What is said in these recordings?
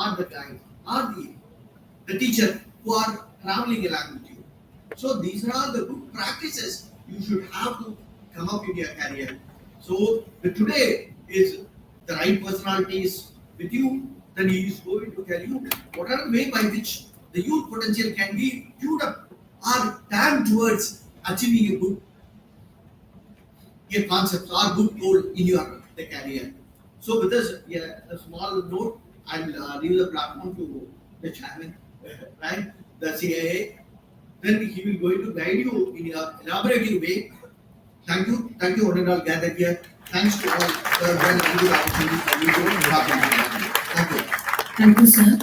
or the guide or the teacher who are traveling along with you. So these are the good practices you should have to come up in your career. So the today is the right personality is with you, then he is going to tell you what are the way by which the youth potential can be queued up or turned towards achieving a concept or good goal in your the career. So with this, yeah, a small note, I'll leave the platform to the chairman, right? The CIA. Then he will going to guide you in a elaborative way. Thank you, one and all gathered here. Thanks to all for a very good opportunity for you to talk about it. Thank you. Thank you, sir.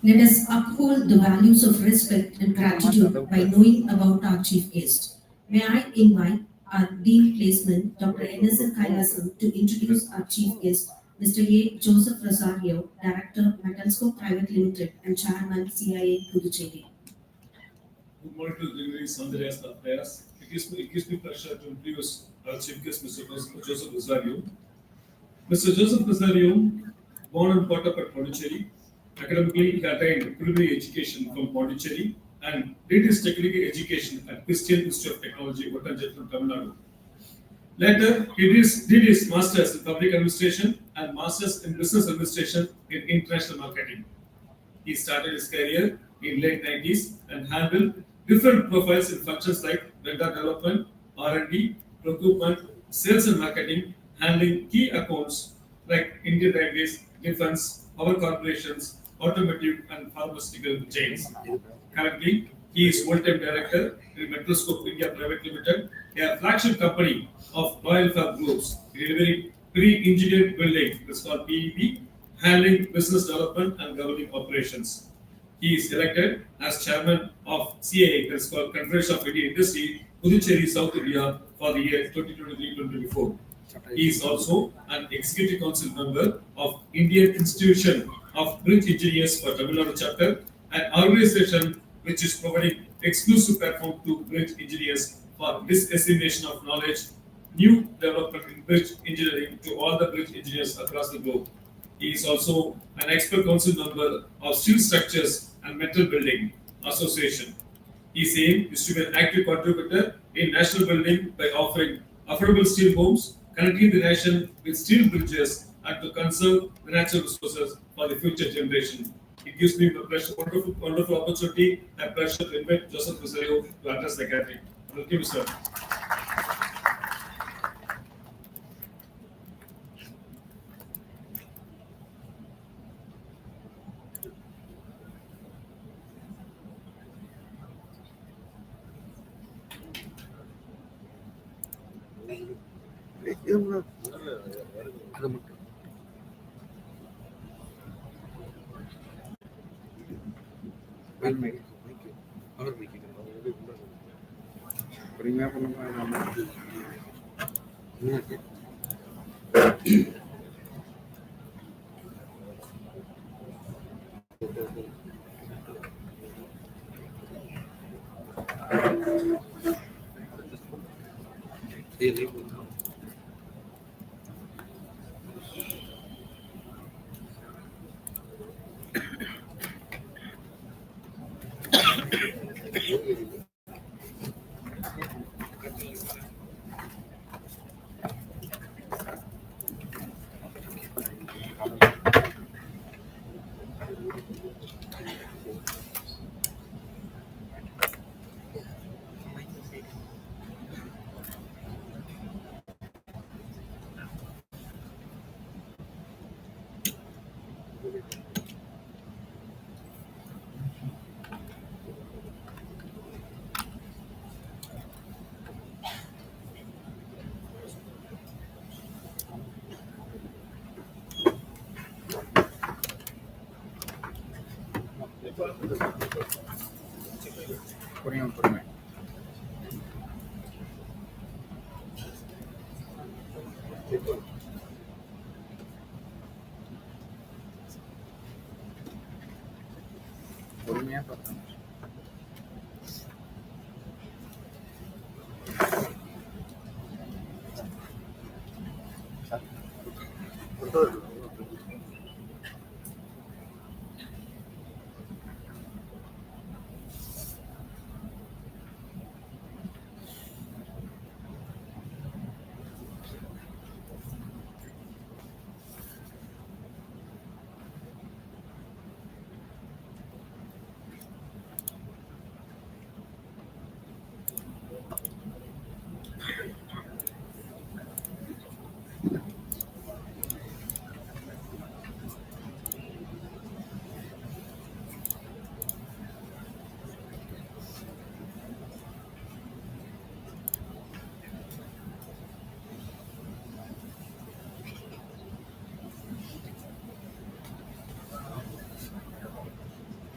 Let us uphold the values of respect and gratitude by knowing about our chief guest. May I invite our Dean Placement, Dr. N.S.N. Kailasam, to introduce our chief guest, Mr. A. Joseph Rosario, Director, Metalscope Private Limited and Chairman, CIA, Puducherry. Good morning to the dignitaries and the rest of players. It gives me pleasure to introduce our chief guest, Mr. Joseph Rosario. Mr. Joseph Rosario, born and brought up at Puducherry. Academically, he attained preliminary education from Puducherry and did his technical education at Christian Institute of Technology, Puducherry, Tamil Nadu. Later, he did his master's in public administration and master's in business administration in international marketing. He started his career in late 90s and handled different profiles in functions like vendor development, R&D, procurement, sales and marketing, handling key accounts like Indian Railways, defense, power corporations, automotive and pharmaceutical chains. Currently, he is full-time director in Metroscope India Private Limited, a flagship company of Royal Fab Groups, delivering pre-engineered building, that's called PEB, handling business development and governing operations. He is elected as chairman of CAA, that's called Confederation of Indian Industry, Puducherry, South India, for the year 2023-2024. He is also an executive council member of Indian Institution of Bridge Engineers for Tamil Nadu chapter, an organization which is providing exclusive platform to bridge engineers for dissemination of knowledge, new development in bridge engineering to all the bridge engineers across the globe. He is also an expert council member of Steel Structures and Metal Building Association. His aim is to be an active contributor in national building by offering affordable steel homes, connecting the nation with steel bridges, and to conserve the natural resources for the future generation. It gives me a pleasure, wonderful opportunity and pleasure to invite Joseph Rosario to address the gathering. Thank you, sir.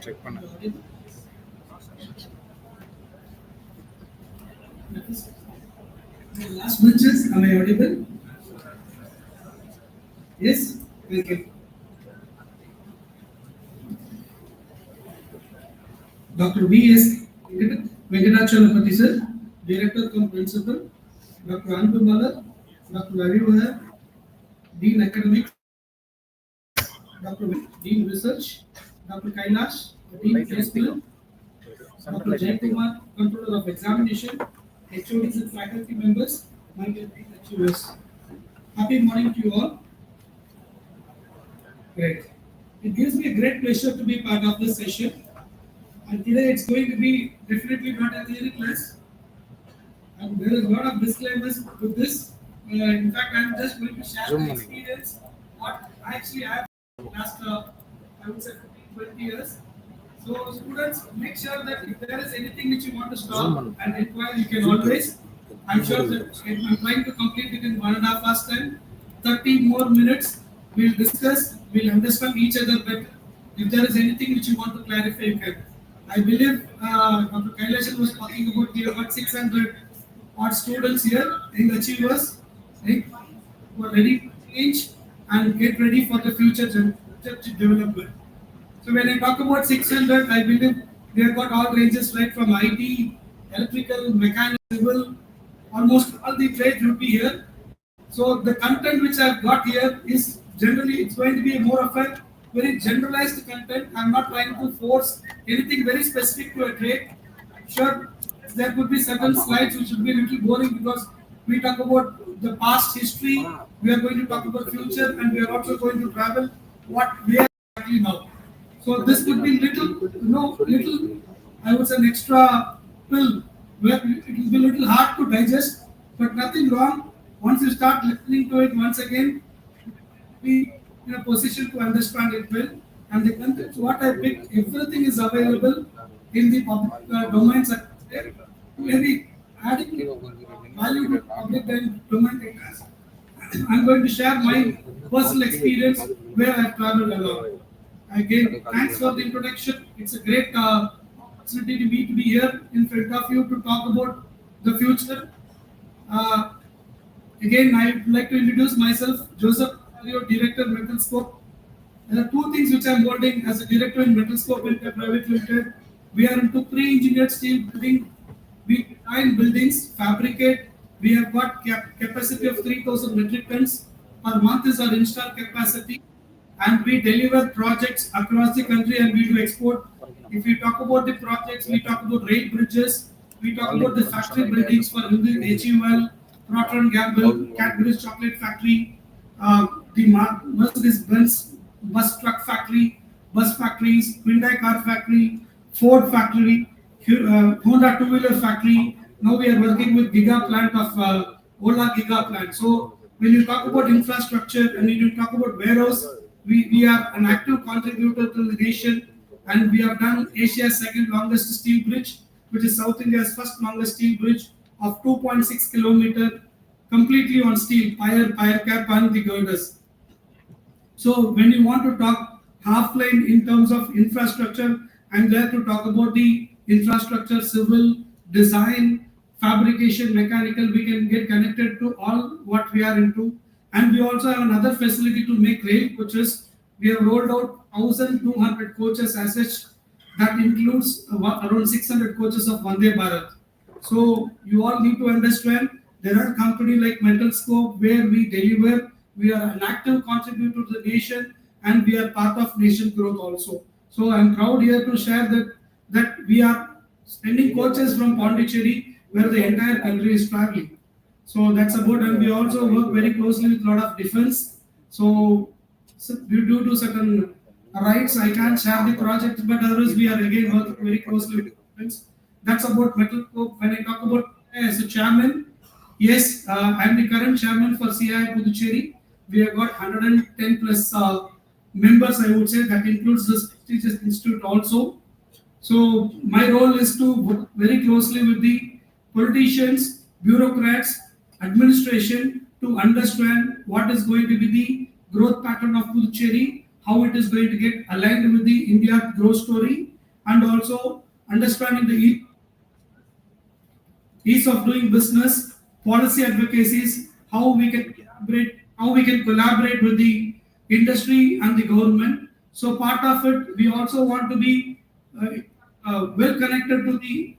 Check பண்ணு. Last benches, am I audible? Yes? Okay. Dr. V.S. Venkatachalapati sir, Director cum Principal, Dr. Anupamala, Dr. Ravi, Dean Academics, Dr. Dean Research, Dr. Kailash, Dean Placement, Dr. Jayakumar, Controller of Examination, HODs and faculty members, my dear HOS. Happy morning to you all. Great. It gives me a great pleasure to be part of this session. And today it's going to be definitely not a theory class. And there is a lot of disclaimers with this. In fact, I'm just going to share my experience, what actually I have last, I would say 15, 20 years. So students, make sure that if there is anything which you want to stop and inquire, you can always. I'm sure that I'm trying to complete it in 1.5 hours time. 30 more minutes, we'll discuss, we'll understand each other better. If there is anything which you want to clarify, you can. I believe Dr. Kailash was talking about we have got 600 odd students here in achievers, right, who are ready to change and get ready for the future development. So when I talk about 600, I believe they have got all ranges right from IT, electrical, mechanical, civil, almost all the trades will be here. So the content which I have got here is generally it's going to be more of a very generalized content. I'm not trying to force anything very specific to a trade. Sure, there could be certain slides which will be a little boring because we talk about the past history, we are going to talk about future, and we are also going to travel what we are exactly now. So this could be little, I would say an extra pill where it will be a little hard to digest, but nothing wrong. Once you start listening to it once again, be in a position to understand it well. And the content, what I picked, everything is available in the public domains. Maybe adding value to public domain data. I'm going to share my personal experience where I have traveled along. Again, thanks for the introduction. It's a great opportunity to be here in front of you to talk about the future. Again, I would like to introduce myself, Joseph, Director, Metal Scope. There are two things which I'm holding as a director in Metal Scope Private Limited. We are into pre-engineered steel building. We design buildings, fabricate. We have got capacity of 3,000 metric tons per month is our installed capacity, and we deliver projects across the country and we do export. If we talk about the projects, we talk about rail bridges, we talk about the factory buildings for HUL, Procter & Gamble, Cadbury's chocolate factory, the Mercedes-Benz bus truck factory, bus factories, Hyundai car factory, Ford factory, Honda two-wheeler factory. Now we are working with Giga plant of Ola Giga plant. So when you talk about infrastructure and when you talk about warehouse, we are an active contributor to the nation, and we have done Asia's second longest steel bridge, which is South India's first longest steel bridge of 2.6 kilometers, completely on steel, pier cap and the girders. So when you want to talk half-line in terms of infrastructure, I'm there to talk about the infrastructure, civil, design, fabrication, mechanical. We can get connected to all what we are into. And we also have another facility to make rail coaches. We have rolled out 1,200 coaches as such. That includes around 600 coaches of Vande Bharat. So you all need to understand there are companies like Metal Scope where we deliver we are an active contributor to the nation, and we are part of nation growth also. So I'm proud here to share that we are sending coaches from Puducherry, where the entire country is traveling. So that's about, and we also work very closely with a lot of defense. So due to certain rights, I can't share the project, but otherwise we are again working very closely with defense. That's about metal cope. When I talk about as a chairman, yes, I'm the current chairman for CI Puducherry. We have got 110 plus members, I would say, that includes the prestigious institute also. So my role is to work very closely with the politicians, bureaucrats, administration to understand what is going to be the growth pattern of Puducherry, how it is going to get aligned with the India growth story, and also understanding the ease of doing business, policy advocacies, how we can collaborate with the industry and the government. So part of it, we also want to be well connected to the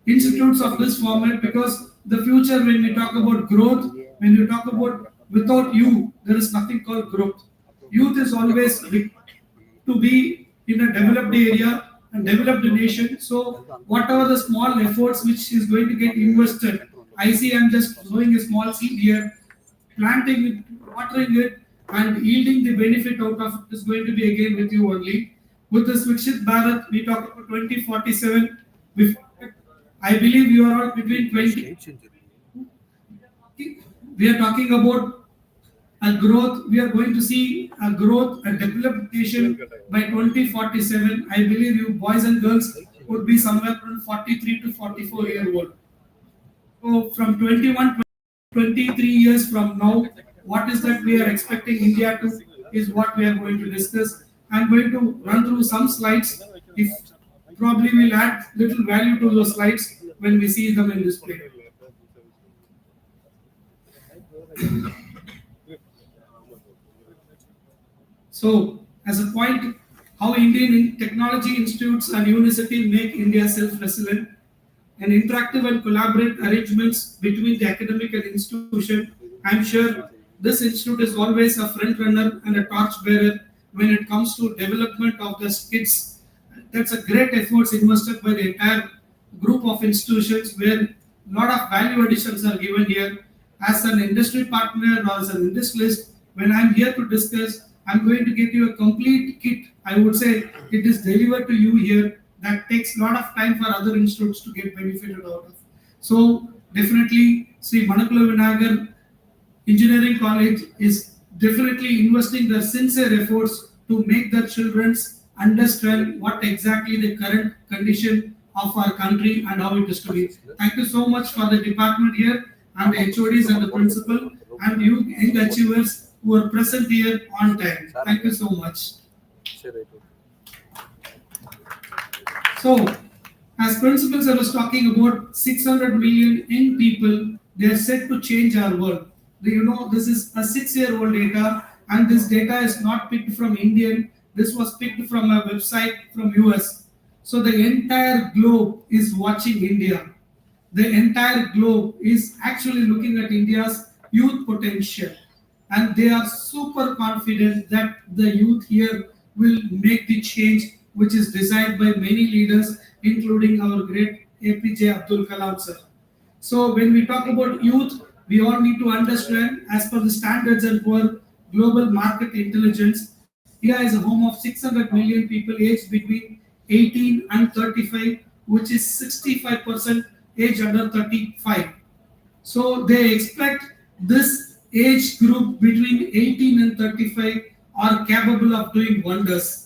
institutes of this format, because the future, when we talk about growth, when we talk about without you, there is nothing called growth. Youth is always to be in a developed area and developed nation. So whatever the small efforts which is going to get invested, I see I'm just sowing a small seed here, planting it, watering it, and yielding the benefit out of it is going to be again with you only. With this VIKISIT Bharat, we talk about 2047. I believe you are all between 20. We are talking about a growth. We are going to see a growth, a developed nation by 2047. I believe you boys and girls would be somewhere from 43 to 44 year old. So from 21, 23 years from now, what is that we are expecting India to is what we are going to discuss. I'm going to run through some slides. If probably we'll add little value to those slides when we see them in display. So, as a point, how Indian technology institutes and universities make India self-resilient, and interactive and collaborative arrangements between the academic and institution. I'm sure this institute is always a front runner and a torch bearer when it comes to development of the kids. That's a great efforts invested by the entire group of institutions, where a lot of value additions are given here. As an industry partner or as an industrialist, when I'm here to discuss, I'm going to get you a complete kit. I would say it is delivered to you here. That takes a lot of time for other institutes to get benefited out of. So definitely, Sri Manakula Vinayagar Engineering College is definitely investing their sincere efforts to make their children understand what exactly the current condition of our country and how it is to be. Thank you so much for the department here and the HODs and the principal and you young achievers who are present here on time. Thank you so much. So, as principals, I was talking about 600 million young people. They are set to change our world. You know, this is a 6-year-old data, and this data is not picked from Indian. This was picked from a website from US. So the entire globe is watching India. The entire globe is actually looking at India's youth potential, and they are super confident that the youth here will make the change which is designed by many leaders, including our great APJ Abdul Kalam sir. So when we talk about youth, we all need to understand, as per the standards and for global market intelligence, India is a home of 600 million people aged between 18 and 35, which is 65% age under 35. So they expect this age group between 18 and 35 are capable of doing wonders.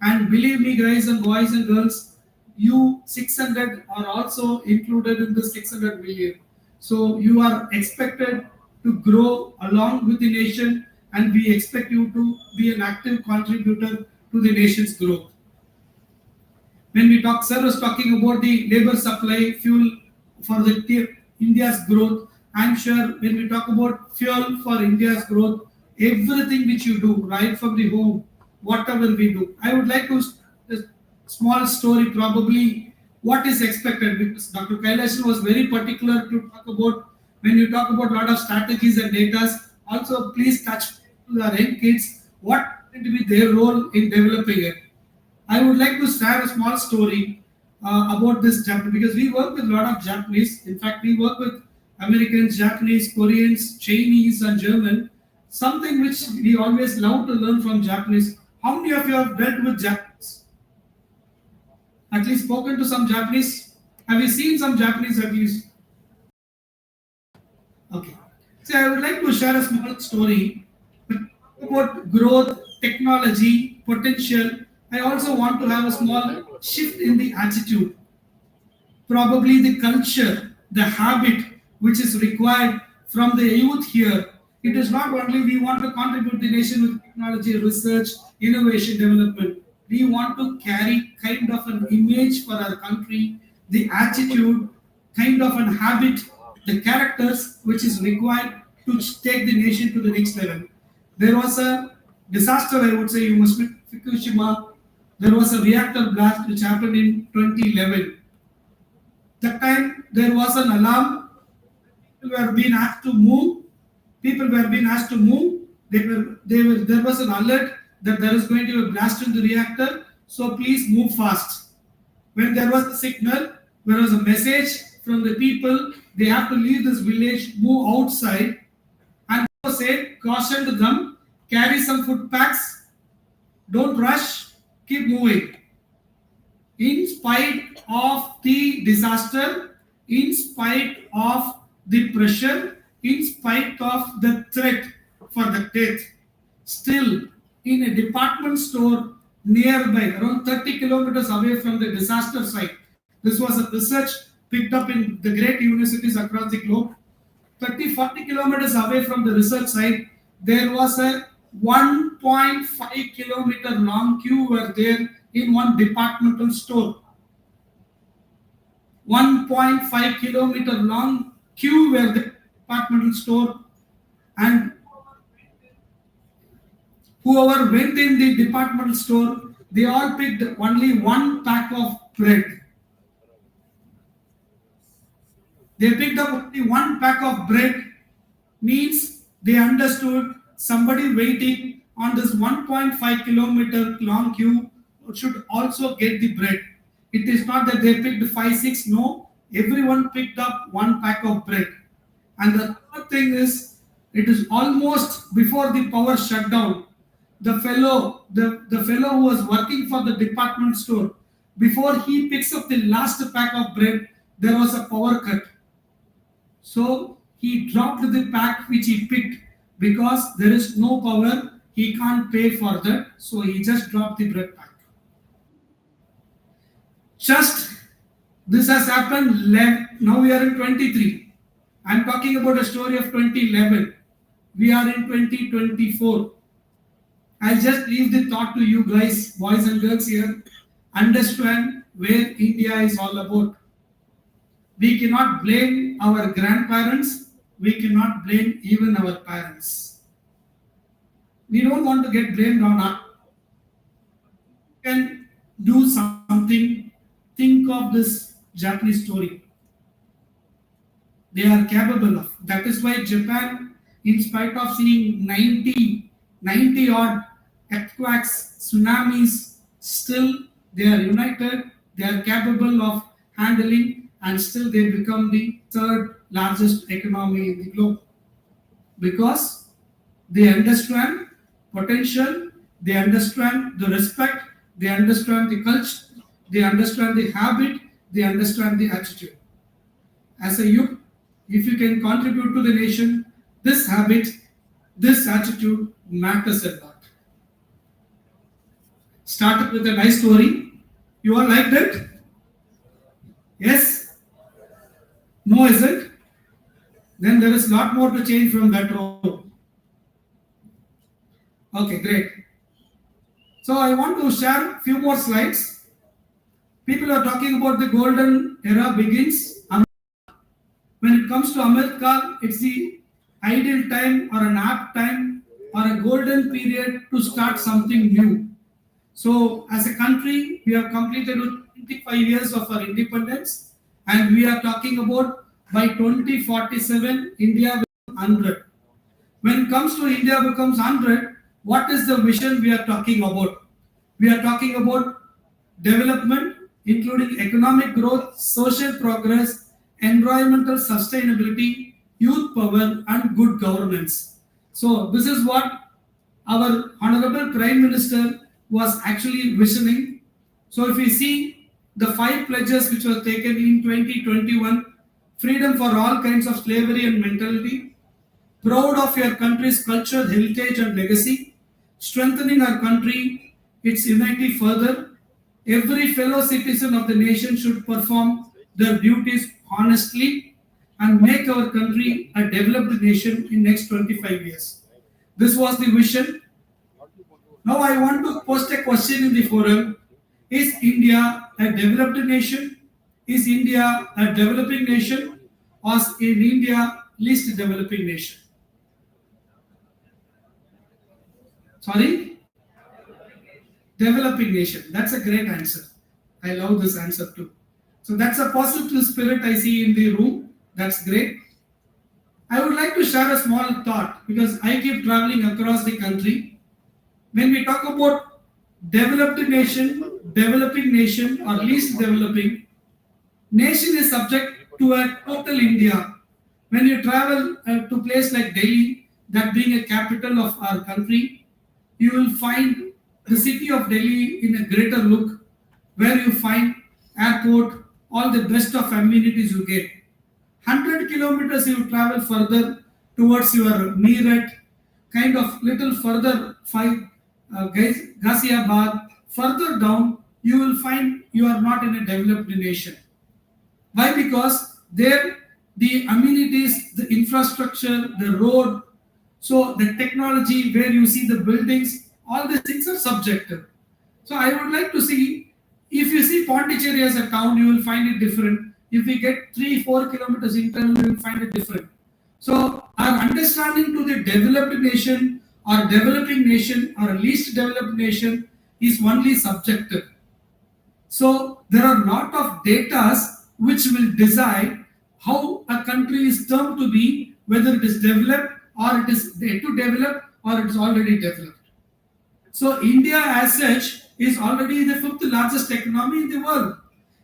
And believe me, guys and boys and girls, you 600 are also included in the 600 million. So you are expected to grow along with the nation, and we expect you to be an active contributor to the nation's growth. When we talk, sir was talking about the labor supply, fuel for the India's growth. I'm sure when we talk about fuel for India's growth, everything which you do, right from the home, whatever we do. I would like to a small story, probably what is expected, because Dr. Kailasan was very particular to talk about when you talk about a lot of strategies and data. Also, please touch our young kids, what is going to be their role in developing it. I would like to share a small story about this Japanese because we work with a lot of Japanese. In fact, we work with Americans, Japanese, Koreans, Chinese, and German. Something which we always love to learn from Japanese. How many of you have dealt with Japanese? At least spoken to some Japanese? Have you seen some Japanese at least? Okay. So I would like to share a small story about growth, technology, potential. I also want to have a small shift in the attitude. Probably the culture, the habit which is required from the youth here. It is not only we want to contribute the nation with technology, research, innovation, development. We want to carry kind of an image for our country, the attitude, kind of an habit, the characters which is required to take the nation to the next level. There was a disaster, I would say, you must be Fukushima. There was a reactor blast which happened in 2011. That time there was an alarm. People were being asked to move. People were being asked to move. There was an alert that there is going to be a blast in the reactor. So please move fast. When there was a signal, there was a message from the people. They have to leave this village, move outside. And said, cautioned them, carry some food packs, don't rush, keep moving. In spite of the disaster, in spite of the pressure, in spite of the threat for the death, still in a department store nearby, around 30 kilometers away from the disaster site. This was a research picked up in the great universities across the globe. 30-40 kilometers away from the research site, there was a 1.5 kilometer long queue were there in one departmental store. 1.5 kilometer long queue were the departmental store, and whoever went in the departmental store, they all picked only one pack of bread. They picked up only one pack of bread, means they understood somebody waiting on this 1.5 kilometer long queue should also get the bread. It is not that they picked 5, 6, no, everyone picked up one pack of bread. And the third thing is, it is almost before the power shut down. The fellow who was working for the department store, before he picks up the last pack of bread, there was a power cut. So he dropped the pack which he picked because there is no power, he can't pay for that, so he just dropped the bread pack. Just this has happened, now we are in 23. I'm talking about a story of 2011. We are in 2024. I'll just leave the thought to you guys, boys and girls here. Understand where India is all about. We cannot blame our grandparents. We cannot blame even our parents. We don't want to get blamed on us. We can do something. Think of this Japanese story. They are capable of. That is why Japan, in spite of seeing 90 odd earthquakes, tsunamis, still they are united, they are capable of handling, and still they become the third largest economy in the globe. Because they understand potential, they understand the respect, they understand the culture, they understand the habit, they understand the attitude. As a youth, if you can contribute to the nation, this habit, this attitude matters a lot. Started with a nice story. You all liked it? Yes? No, is it? Then there is a lot more to change from that road. Okay, great. So I want to share a few more slides. People are talking about the golden era begins. When it comes to AMRIT, it's the ideal time or an apt time or a golden period to start something new. So as a country, we have completed 25 years of our independence, and we are talking about by 2047, India will be 100. When it comes to India becomes 100, what is the vision we are talking about? We are talking about development, including economic growth, social progress, environmental sustainability, youth power, and good governance. So, this is what our Honorable Prime Minister was actually visioning. So, if we see the 5 pledges which were taken in 2021, freedom for all kinds of slavery and mentality, proud of your country's culture, heritage, and legacy, strengthening our country, its unity further. Every fellow citizen of the nation should perform their duties honestly and make our country a developed nation in next 25 years. This was the vision. Now I want to post a question in the forum. Is India a developed nation? Is India a developing nation? Or is India least developing nation? Sorry? Developing nation. That's a great answer. I love this answer too. So that's a positive spirit I see in the room. That's great. I would like to share a small thought because I keep traveling across the country. When we talk about developed nation, developing nation, or least developing, nation is subject to a total India. When you travel to a place like Delhi, that being a capital of our country, you will find the city of Delhi in a greater look, where you find airport, all the best of amenities you get. 100 kilometers you travel further towards your Meerut, kind of little further, Ghaziabad, further down, you will find you are not in a developed nation. Why? Because there the amenities, the infrastructure, the road, so the technology where you see the buildings, all these things are subjective. So I would like to see, if you see Puducherry as a town, you will find it different. If we get 3-4 kilometers internal, you will find it different. So our understanding to the developed nation or developing nation or least developed nation is only subjective. So there are a lot of data which will decide how a country is termed to be, whether it is developed or it is yet to develop or it is already developed. So India as such is already the 5th largest economy in the world.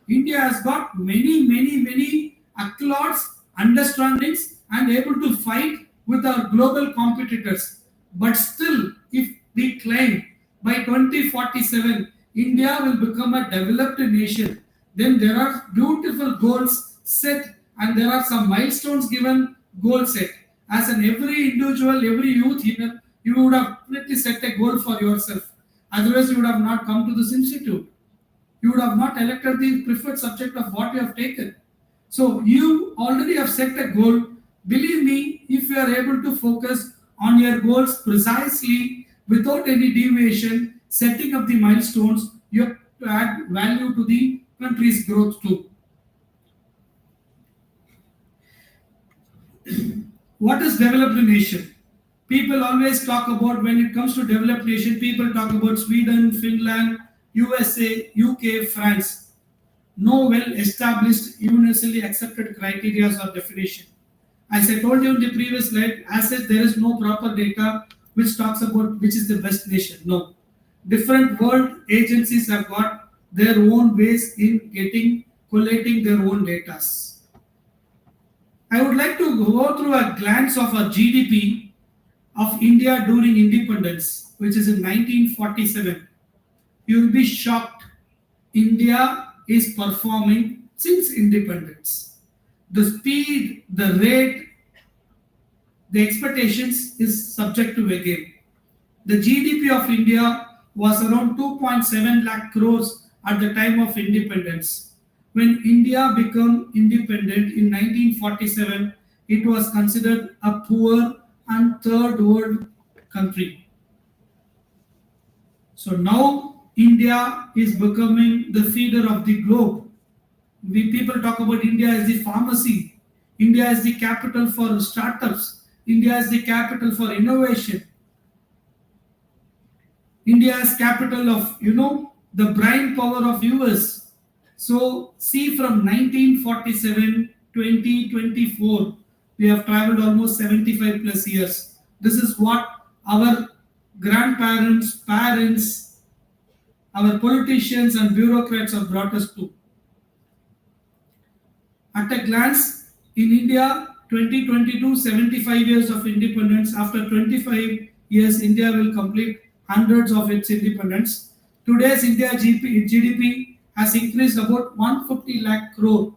India has got many accolades, understandings, and able to fight with our global competitors. But still, if we claim by 2047 India will become a developed nation, then there are beautiful goals set and there are some milestones given, goal set. As an every individual, every youth here, you would have definitely set a goal for yourself. Otherwise, you would have not come to this institute. You would have not elected the preferred subject of what you have taken. So you already have set a goal. Believe me, if you are able to focus on your goals precisely without any deviation, setting up the milestones, you have to add value to the country's growth too. What is developed nation? People always talk about, when it comes to developed nation, people talk about Sweden, Finland, USA, UK, France. No well-established, universally accepted criteria or definition. As I told you in the previous slide, as said, there is no proper data which talks about which is the best nation. No. Different world agencies have got their own ways in collating their own data. I would like to go through a glance of a GDP of India during independence, which is in 1947. You will be shocked. India is performing since independence. The speed, the rate, the expectations is subjective again. The GDP of India was around 2.7 lakh crores at the time of independence. When India became independent in 1947, it was considered a poor and third world country. So now India is becoming the feeder of the globe. People talk about India as the pharmacy. India is the capital for startups. India is the capital for innovation. India is capital of, the brain power of US. So see, from 1947, 2024, we have traveled almost 75 plus years. This is what our grandparents, parents, our politicians and bureaucrats have brought us to. At a glance, in India, 2022, 75 years of independence. After 25 years, India will complete hundreds of its independence. Today's India GDP has increased about 150 lakh crore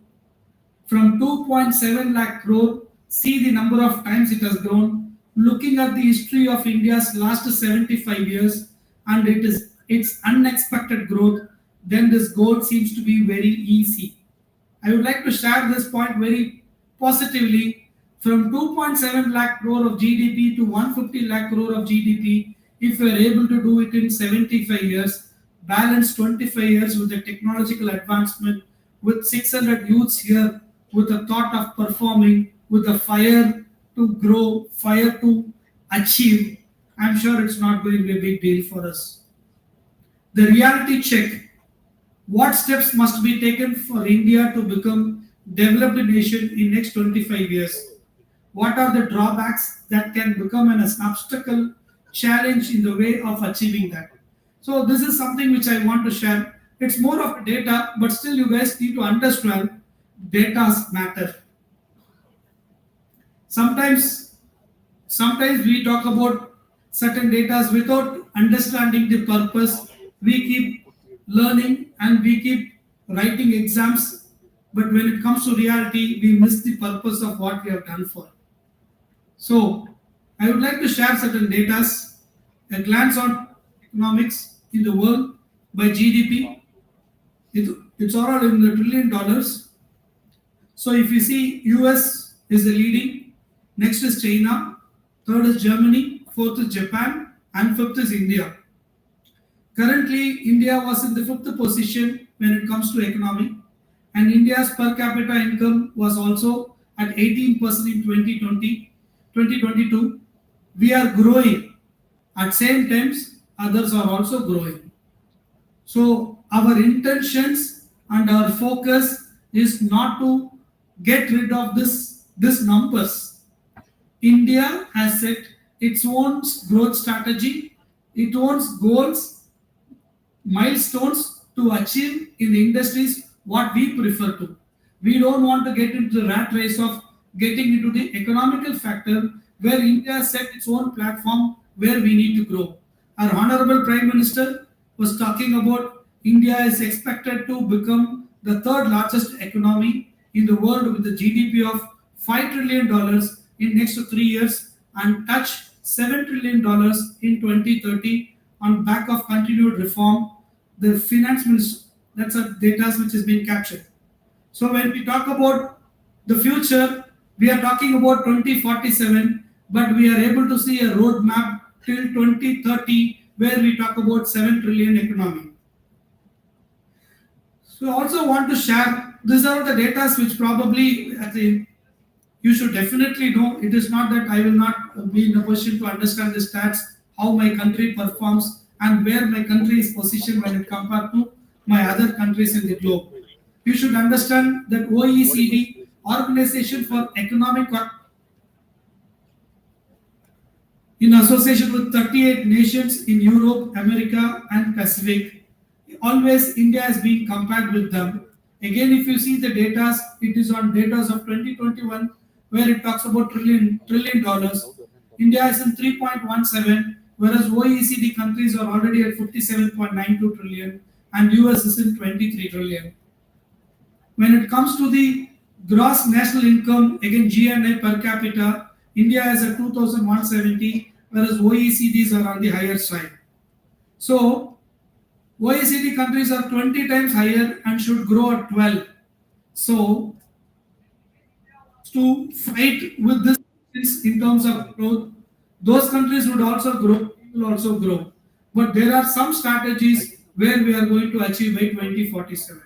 from 2.7 lakh crore. See the number of times it has grown. Looking at the history of India's last 75 years, and it is its unexpected growth, then this goal seems to be very easy. I would like to share this point very positively. From 2.7 lakh crore of GDP to 150 lakh crore of GDP, if we are able to do it in 75 years, balance 25 years with the technological advancement, with 600 youths here, with the thought of performing, with the fire to grow, fire to achieve, I'm sure it's not going to be a big deal for us. The reality check. What steps must be taken for India to become developed nation in next 25 years? What are the drawbacks that can become an obstacle, challenge in the way of achieving that? So this is something which I want to share. It's more of data, but still you guys need to understand data matter. Sometimes we talk about certain data without understanding the purpose. We keep learning and we keep writing exams, but when it comes to reality, we miss the purpose of what we have done for. So, I would like to share certain data. A glance on economics in the world by GDP. It's all in the $1 trillion. So, if you see, US is the leading, next is China, third is Germany, fourth is Japan, and fifth is India. Currently, India was in the fifth position when it comes to economy, and India's per capita income was also at 18% in 2022. We are growing. At same times, others are also growing. So our intentions and our focus is not to get rid of this numbers. India has set its own growth strategy, its own goals, milestones to achieve in the industries what we prefer to. We don't want to get into the rat race of getting into the economical factor where India set its own platform where we need to grow. Our Honorable Prime Minister was talking about India is expected to become the third largest economy in the world with a GDP of $5 trillion in next 3 years and touch $7 trillion in 2030 on back of continued reform. The finance minister, that's a data which is being captured. So when we talk about the future, we are talking about 2047, but we are able to see a roadmap till 2030 where we talk about 7 trillion economy. So I also want to share, these are the data which probably you should definitely know. It is not that I will not be in a position to understand the stats, how my country performs and where my country is positioned when it compared to my other countries in the globe. You should understand that OECD, Organization for Economic, in association with 38 nations in Europe, America and Pacific, always India is being compared with them. Again, if you see the data, it is on data of 2021 where it talks about trillion dollars. India is in 3.17, whereas OECD countries are already at 57.92 trillion and US is in 23 trillion. When it comes to the gross national income, again GNI per capita, India is at 2,170, whereas OECDs are on the higher side. So OECD countries are 20 times higher and should grow at 12. So to fight with this in terms of growth, those countries would also grow, will also grow. But there are some strategies where we are going to achieve by 2047.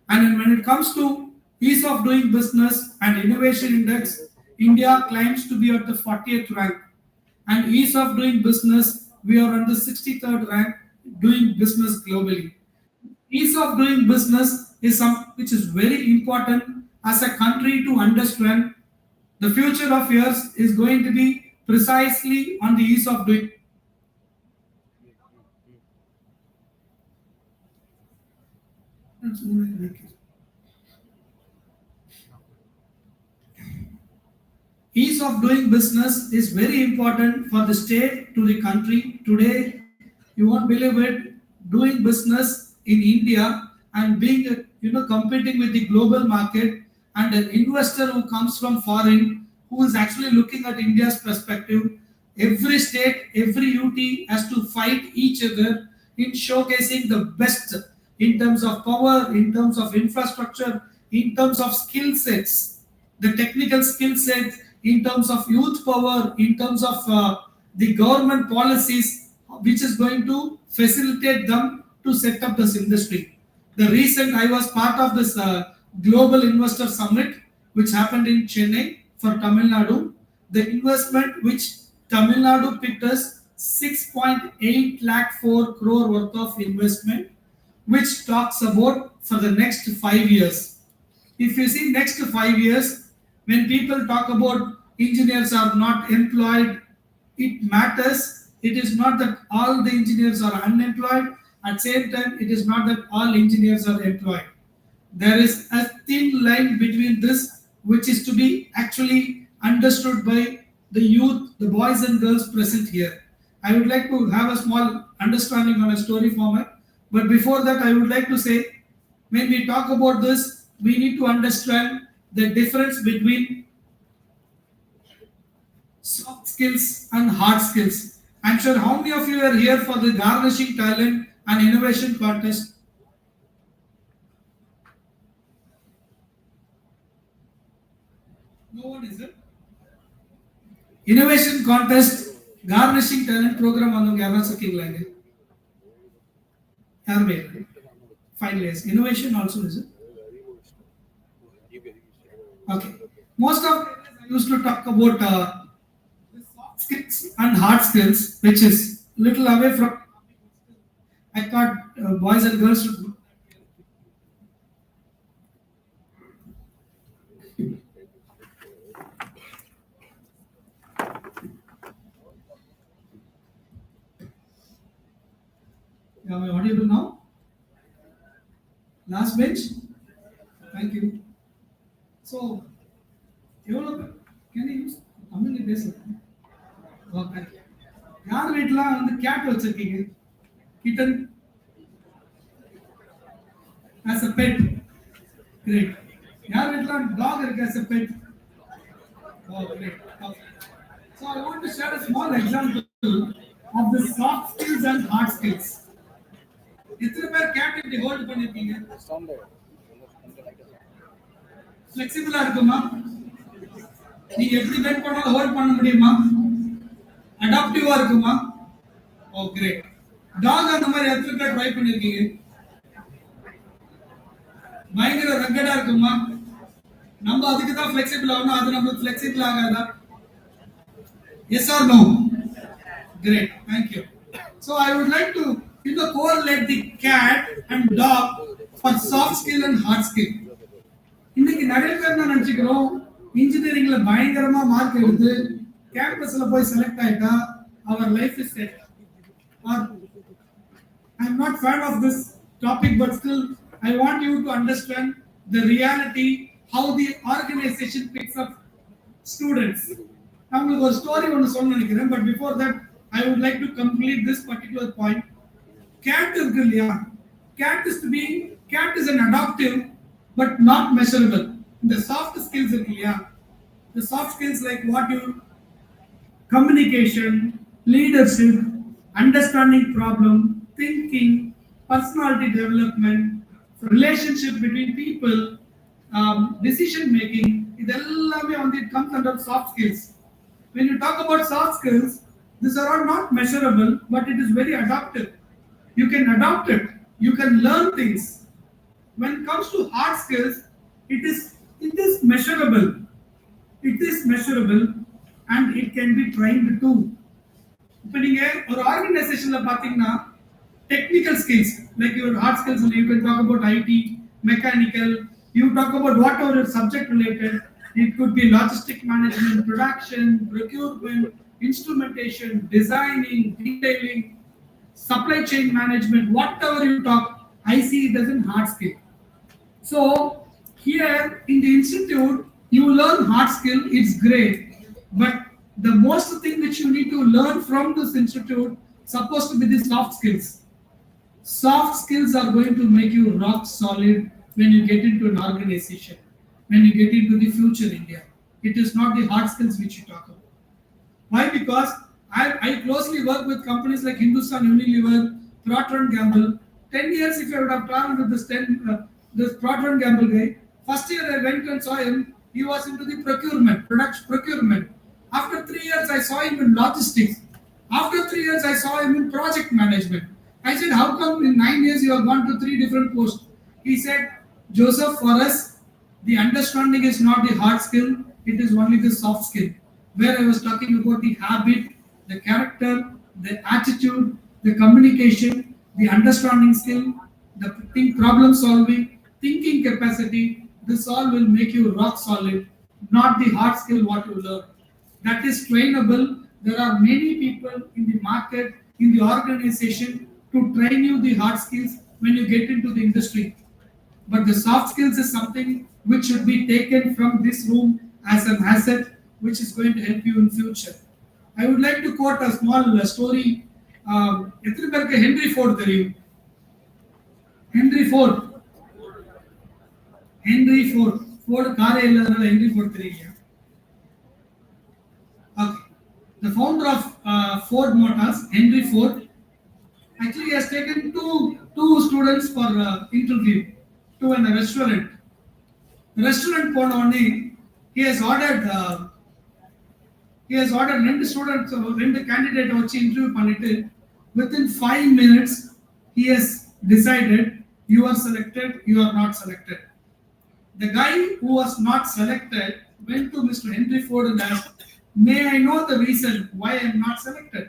And when it comes to ease of doing business and innovation index, India claims to be at the 40th rank. And ease of doing business, we are on the 63rd rank doing business globally. Ease of doing business is something which is very important as a country to understand. The future of yours is going to be precisely on the ease of doing. Ease of doing business is very important for the state to the country. Today, you won't believe it, doing business in India and being, competing with the global market, and an investor who comes from foreign, who is actually looking at India's perspective. Every state, every UT has to fight each other in showcasing the best in terms of power, in terms of infrastructure, in terms of skill sets, the technical skill set, in terms of youth power, in terms of the government policies, which is going to facilitate them to set up this industry. The recent, I was part of this Global Investor Summit, which happened in Chennai for Tamil Nadu. The investment which Tamil Nadu picked us 6.8 lakh 4 crore worth of investment, which talks about for the next 5 years. If you see next 5 years, when people talk about engineers are not employed, it matters. It is not that all the engineers are unemployed. At the same time, it is not that all engineers are employed. There is a thin line between this, which is to be actually understood by the youth, the boys and girls present here. I would like to have a small understanding on a story format. But before that, I would like to say, when we talk about this, we need to understand the difference between soft skills and hard skills. I'm sure how many of you are here for the Garnishing Talent and Innovation Contest? No one is it? Innovation Contest, Garnishing Talent Program on the Garnishing Talent. Finalize. Innovation also is it? Okay. Most of I used to talk about soft skills and hard skills, which is little away from. I thought boys and girls should. Am I audible now? Last bench. Thank you. So, can you use Tamil base? Okay. யார் வீட்ல வந்து gate வச்சிருக்கீங்க? Kitten as a pet. Great. யார் வீட்ல dog இருக்கு as a pet? Oh, great. Okay. So I want to share a small example of the soft skills and hard skills. எத்தனை பேர் gate இப்படி ஹோல்ட் பண்ணிருக்கீங்க? ஃப்ளெக்சிபிளா இருக்குமா? நீங்க எப்படி பெண்ட் பண்ணாலும் ஹோல்ட் பண்ண முடியுமா? அடாப்டிவா இருக்குமா? ஓ கிரேட். டாக் அந்த மாதிரி எத்தனை பேர் ட்ரை பண்ணிருக்கீங்க? பயங்கர ரக்கடா இருக்குமா? நம்ம அதுக்கு தான் ஃப்ளெக்சிபிள் ஆகணும், அது நமக்கு ஃப்ளெக்சிபிள் ஆகாதா? Yes or no? Great, thank you. So I would like to correlate the cat and dog for soft skill and hard skill. இன்னைக்கு நிறைய பேர் நான் நினைச்சுக்கிறோம் இன்ஜினியரிங்ல பயங்கரமா மார்க் எடுத்து கேம்பஸ்ல போய் செலக்ட் ஆயிட்டா our life is set. I'm not fan of this topic, but still I want you to understand the reality, how the organization picks up students. நான் உங்களுக்கு ஒரு ஸ்டோரி ஒன்னு சொல்ல நினைக்கிறேன், but before that I would like to complete this particular point. Cat இருக்கு இல்லையா, cat is an adaptive but not measurable. The soft skills இருக்கு இல்லையா, the soft skills like what you communication, leadership, understanding problem, thinking, personality development, relationship between people, decision making, idellame on it comes under soft skills. When you talk about soft skills, these are all not measurable, but it is very adaptive. You can adapt it, you can learn things. When it comes to hard skills, it is measurable. It is measurable and it can be trained too. இப்போ நீங்க ஒரு ஆர்கனைசேஷன்ல பாத்தீங்கன்னா technical skills like your hard skills, you can talk about IT, mechanical, you talk about whatever is subject related. It could be logistic management, production, procurement, instrumentation, designing, detailing, supply chain management, whatever you talk, I see it as a hard skill. So here in the institute, you learn hard skill, it's great. But the most thing which you need to learn from this institute supposed to be the soft skills. Soft skills are going to make you rock solid when you get into an organization, when you get into the future India. It is not the hard skills which you talk about. Why? Because I closely work with companies like Hindustan Unilever, Procter & Gamble. 10 years if I would have traveled with this Procter & Gamble guy, first year I went and saw him, he was into the procurement, product procurement. After 3 years I saw him in logistics. After 3 years I saw him in project management. I said, how come in 9 years you have gone to 3 different posts? He said, Joseph, for us, the understanding is not the hard skill, it is only the soft skill. Where I was talking about the habit, the character, the attitude, the communication, the understanding skill, the problem solving, thinking capacity, this all will make you rock solid, not the hard skill what you learn. That is trainable. There are many people in the market, in the organization to train you the hard skills when you get into the industry. But the soft skills is something which should be taken from this room as an asset which is going to help you in future. I would like to quote a small story. எத்தனை பேருக்கு Henry Ford தெரியும்? Henry Ford fort காரே இல்லாதனால Henry Ford தெரியலையா? Okay. The founder of Ford Motors, Henry Ford, actually has taken two students for interview to a restaurant. Restaurant போன உடனே he has ordered ரெண்டு students ரெண்டு candidate வச்சு interview பண்ணிட்டு within 5 minutes he has decided you are selected, you are not selected. The guy who was not selected went to Mr. Henry Ford and asked, may I know the reason why I am not selected?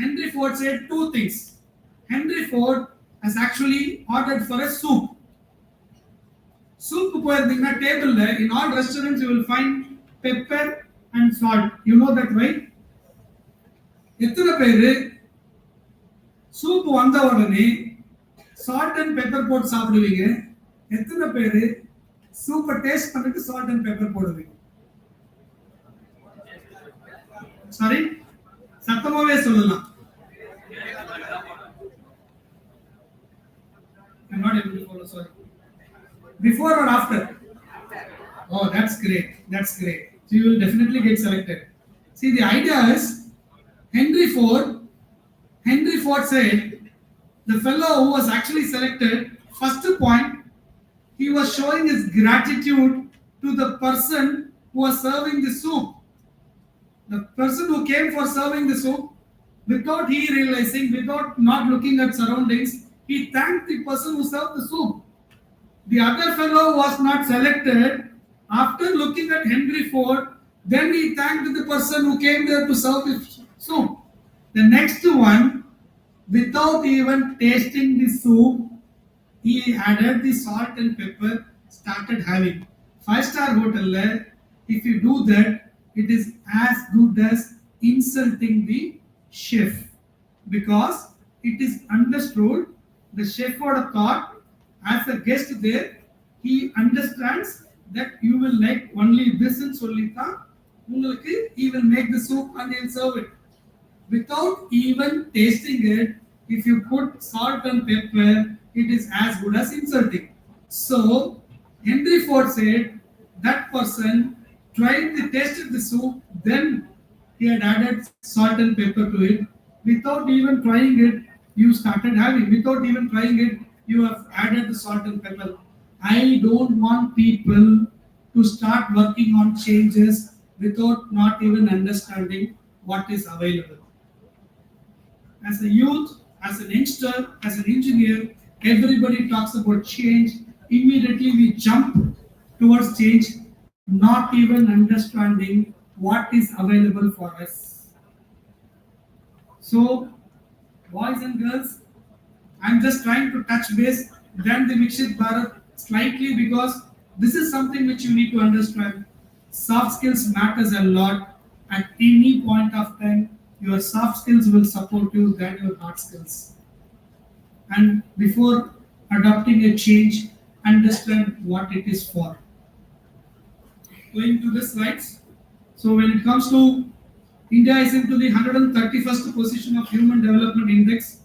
Henry Ford said 2 things. Henry Ford has actually ordered for a soup. Soup போயிருந்தீங்கன்னா டேபிள்ல in all restaurants you will find pepper and salt. You know that, right? எத்தனை பேரு soup வந்த உடனே salt and pepper போட்டு சாப்பிடுவீங்க? எத்தனை பேரு சூப்பை taste பண்ணிட்டு salt and pepper போடுவீங்க? சாரி, சத்தமாவே சொல்லலாம். I'm not able to follow, sorry. Before or after? Oh, that's great. That's great. So you will definitely get selected. See, the idea is Henry Ford said the fellow who was actually selected, first point, he was showing his gratitude to the person who was serving the soup. The person who came for serving the soup, without he realizing, without not looking at surroundings, he thanked the person who served the soup. The other fellow was not selected. After looking at Henry Ford, then he thanked the person who came there to serve the soup. The next one, without even tasting the soup, he added the salt and pepper, started having. 5-star hotel, if you do that, it is as good as insulting the chef, because it is understood the chef would have thought as a guest there, he understands that you will like only this and solita, he will make the soup and he will serve it. Without even tasting it, if you put salt and pepper, it is as good as insulting. So Henry Ford said that person tried to taste the soup, then he had added salt and pepper to it. Without even trying it, you started having. Without even trying it, you have added the salt and pepper. I don't want people to start working on changes without not even understanding what is available. As a youth, as an youngster, as an engineer, everybody talks about change. Immediately we jump towards change, not even understanding what is available for us. So, boys and girls, I'm just trying to touch base, then the VIKISIT Bharat slightly, because this is something which you need to understand. Soft skills matters a lot, at any point of time. Your soft skills will support you than your hard skills. And before adopting a change, understand what it is for. Going to the slides. So when it comes to India is into the 131st position of Human Development Index.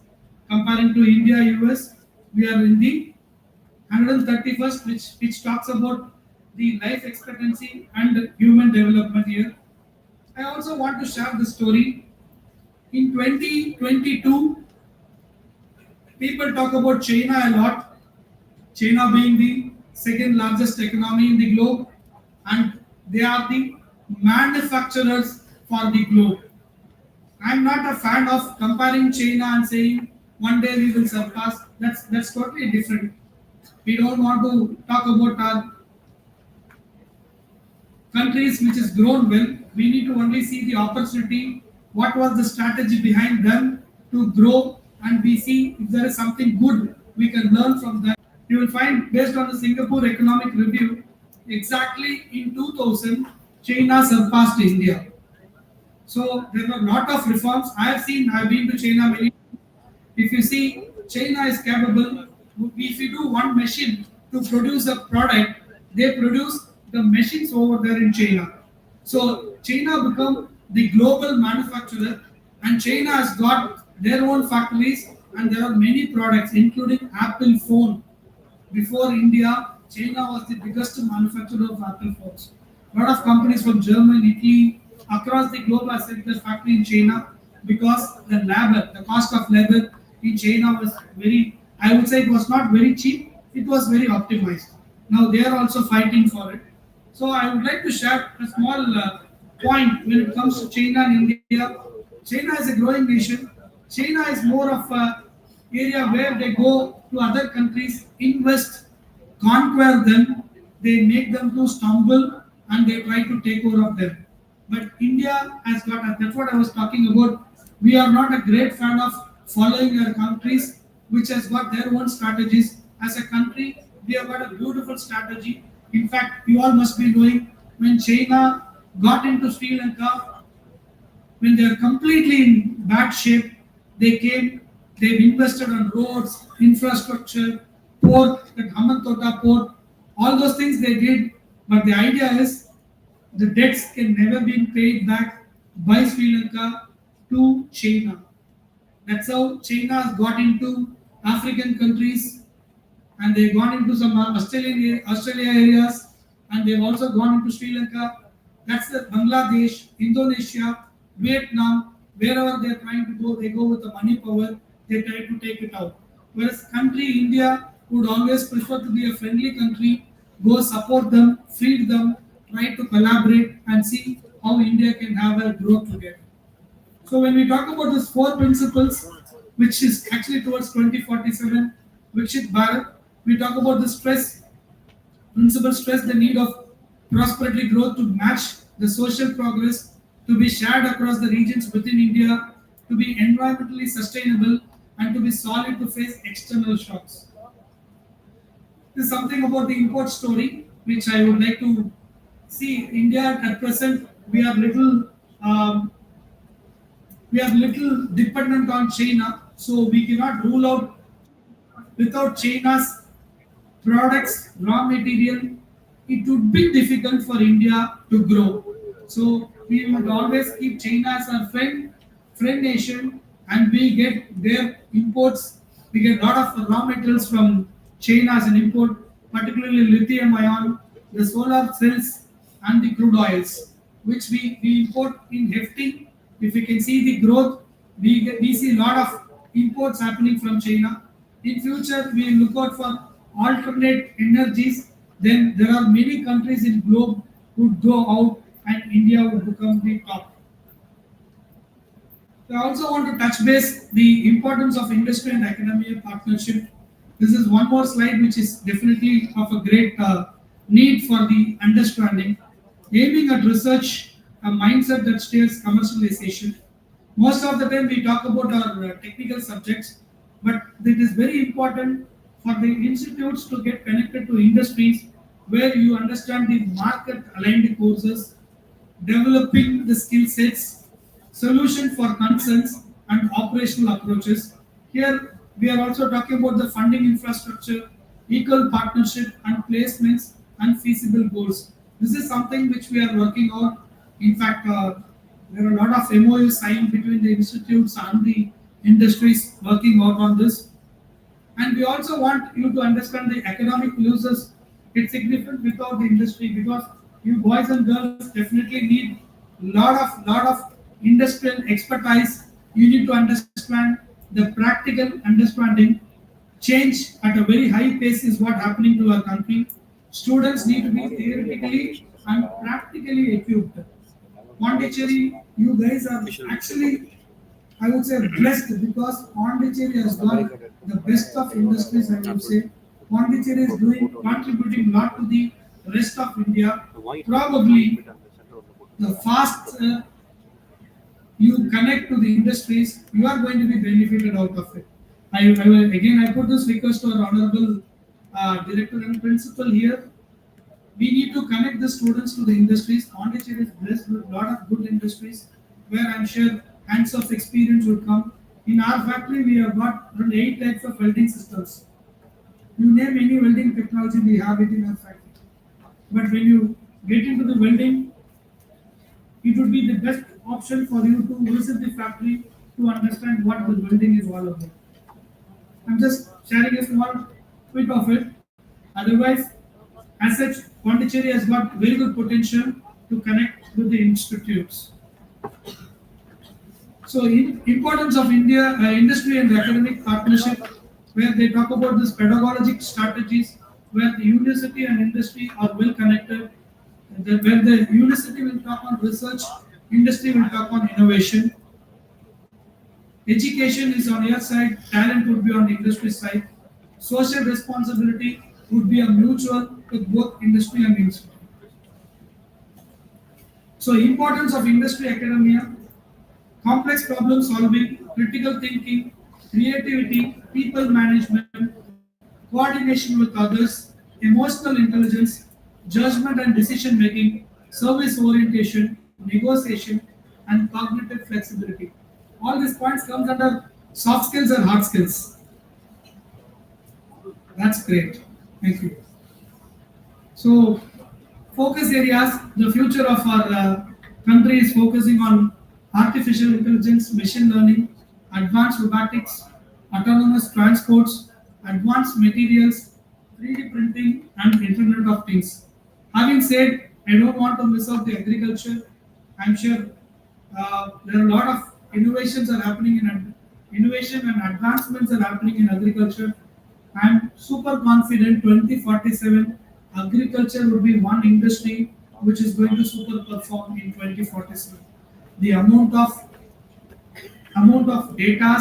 Comparing to India, US, we are in the 131st, which talks about the life expectancy and human development here. I also want to share the story. In 2022, people talk about China a lot. China being the second largest economy in the globe, and they are the manufacturers for the globe. I'm not a fan of comparing China and saying one day we will surpass. That's totally different. We don't want to talk about our countries which has grown well. We need to only see the opportunity. What was the strategy behind them to grow, and we see if there is something good we can learn from that. You will find, based on the Singapore Economic Review, exactly in 2000, China surpassed India. So there were a lot of reforms. I've been to China many. If you see, China is capable. If you do one machine to produce a product, they produce the machines over there in China. So China become the global manufacturer, and China has got their own factories, and there are many products, including Apple phone. Before India, China was the biggest manufacturer of Apple phones. A lot of companies from Germany, Italy, across the globe have set their factory in China because the cost of labor in China was very, I would say it was not very cheap, it was very optimized. Now they are also fighting for it. So I would like to share a small point when it comes to China and India. China is a growing nation. China is more of a area where they go to other countries, invest, conquer them, they make them to stumble, and they try to take over of them. But India has got, that's what I was talking about. We are not a great fan of following our countries which has got their own strategies. As a country, we have got a beautiful strategy. In fact, you all must be knowing, when China got into Sri Lanka, when they are completely in bad shape, they came, they've invested on roads, infrastructure, port, that Hambantota port, all those things they did. But the idea is the debts can never be paid back by Sri Lanka to China. That's how China has got into African countries, and they've gone into some Australia areas, and they've also gone into Sri Lanka. That's the Bangladesh, Indonesia, Vietnam, wherever they're trying to go, they go with the money power, they try to take it out. Whereas country India would always prefer to be a friendly country, go support them, feed them, try to collaborate and see how India can have a growth together. So when we talk about these four principles, which is actually towards 2047, VIKISIT Bharat, we talk about the principle stress the need of prosperity growth to match the social progress, to be shared across the regions within India, to be environmentally sustainable, and to be solid to face external shocks. This is something about the import story, which I would like to see. India at present, we are little dependent on China, so we cannot rule out without China's products, raw material, it would be difficult for India to grow. So we would always keep China as our friend nation, and we get their imports. We get a lot of raw materials from China as an import, particularly lithium ion, the solar cells, and the crude oils, which we import in hefty. If you can see the growth, we see a lot of imports happening from China. In future, we look out for alternate energies. Then there are many countries in globe who would go out, and India would become the top. So I also want to touch base the importance of industry and academia partnership. This is one more slide which is definitely of a great need for the understanding. Aiming at research, a mindset that steers commercialization. Most of the time we talk about our technical subjects, but it is very important for the institutes to get connected to industries where you understand the market aligned courses, developing the skill sets, solution for concerns, and operational approaches. Here, we are also talking about the funding infrastructure, equal partnership, and placements and feasible goals. This is something which we are working on. In fact, there are a lot of MOUs signed between the institutes and the industries working out on this. And we also want you to understand the economic losses. It's significant without the industry because you boys and girls definitely need lot of industrial expertise. You need to understand the practical understanding. Change at a very high pace is what happening to our country. Students need to be theoretically and practically equipped. Pondicherry, you guys are actually, I would say, blessed because Pondicherry has got the best of industries. I would say Pondicherry is contributing a lot to the rest of India. Probably the fast you connect to the industries, you are going to be benefited out of it. I put this request to our honorable director and principal here. We need to connect the students to the industries. Pondicherry is blessed with a lot of good industries where I'm sure hands of experience would come. In our factory, we have got around 8 types of welding systems. You name any welding technology, we have it in our factory. But when you get into the welding, it would be the best option for you to visit the factory to understand what the welding is all about. I'm just sharing a small bit of it. Otherwise, as such, Pondicherry has got very good potential to connect with the institutes. So, importance of industry and academic partnership, where they talk about this pedagogic strategies, where the university and industry are well connected, where the university will talk on research, industry will talk on innovation. Education is on your side, talent would be on the industry side. Social responsibility would be a mutual with both industry and institute. So, importance of industry academia, complex problem solving, critical thinking, creativity, people management, coordination with others, emotional intelligence, judgment and decision making, service orientation, negotiation, and cognitive flexibility. All these points comes under soft skills and hard skills. That's great. Thank you. So, focus areas, the future of our country is focusing on artificial intelligence, machine learning, advanced robotics, autonomous transports, advanced materials, 3D printing, and Internet of Things. Having said, I don't want to miss out the agriculture. I'm sure there are a lot of innovations are happening in innovation and advancements are happening in agriculture. I'm super confident 2047 agriculture will be one industry which is going to super perform in 2047. The amount of data,